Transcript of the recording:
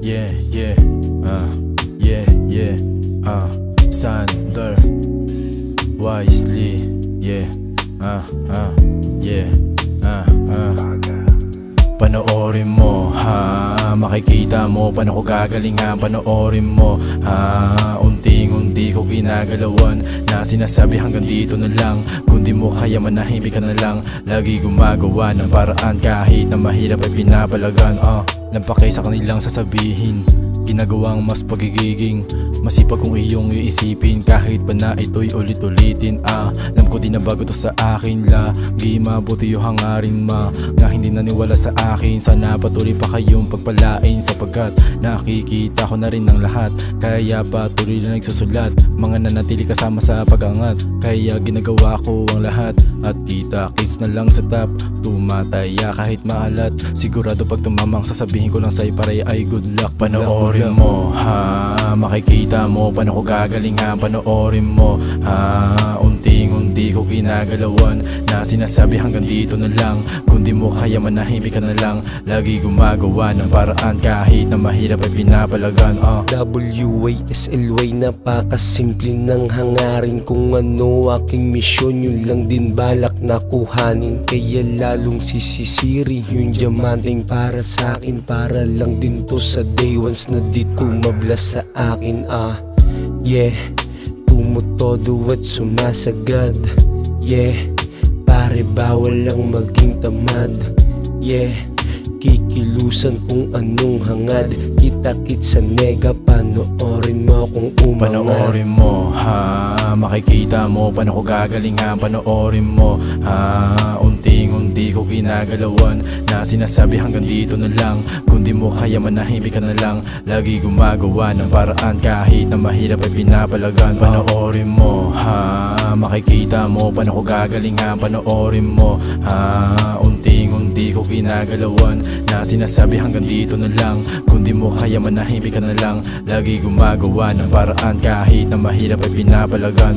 Yeah, yeah, yeah, yeah, Sander Wisely, yeah, yeah, panoorin mo, makikita mo paano ko gagaling, panoorin mo, unting-unti ko ginagalawan na sinasabi hanggang dito na lang. Kung di mo kaya manahimik ka na lang, lagi gumagawa ng paraan kahit na mahirap ay pinapalagan. Lampakay sa kanilang sasabihin, ginagawang mas pagigiging masipag kung iyong iisipin, kahit pa na ito'y ulit-ulitin. Alam ko di na bago to sa akin, lagi mabuti yung hangarin nga hindi naniwala sa akin. Sana patuloy pa kayong pagpalain, sapagkat nakikita ko na rin ang lahat, kaya patuloy na nagsusulat. Mga nanatili kasama sa pag-angat, kaya ginagawa ko ang lahat. At kita-kits na lang sa top, tumataya kahit maalat. Sigurado pag tumamang sasabihin ko lang sa'yo pare ay good luck. Panoorin mo, makikita mo paano ko gagaling, panoorin mo, unting-unti ko ginagalawan na sinasabi hanggang dito na lang. Kung di mo kaya manahimik ka na lang, lagi gumagawa ng paraan kahit na mahirap ay pinapalagan. WYSLY, napakasimple ng hangarin. Kung ano aking misyon, yun lang din balak na kuhanin. Kaya lalong sisisiri yung diamanteng para sa akin, para lang din to sa day ones na di tumablas sa akin. Yeah, tumutodo at sumasagad. Yeah, pare bawal lang maging tamad. Yeah, kikilusan kung anong hangad. Kita-kits sa nega, panoorin mo kung umangat. Panoorin mo, makikita mo paano ko gagaling, panoorin mo, unting-unti ko ginagalawan na sinasabi hanggang dito na lang. Kung di mo kaya manahimik ka na lang, lagi gumagawa ng paraan kahit na mahirap ay pinapalagan. Panoorin mo, makikita mo paano ko gagaling, panoorin mo, unting-unti ko ginagalawan na sinasabi hanggang dito na lang. Kung di mo kaya manahimik ka na lang, lagi gumagawa ng paraan kahit na mahirap ay pinapalagan.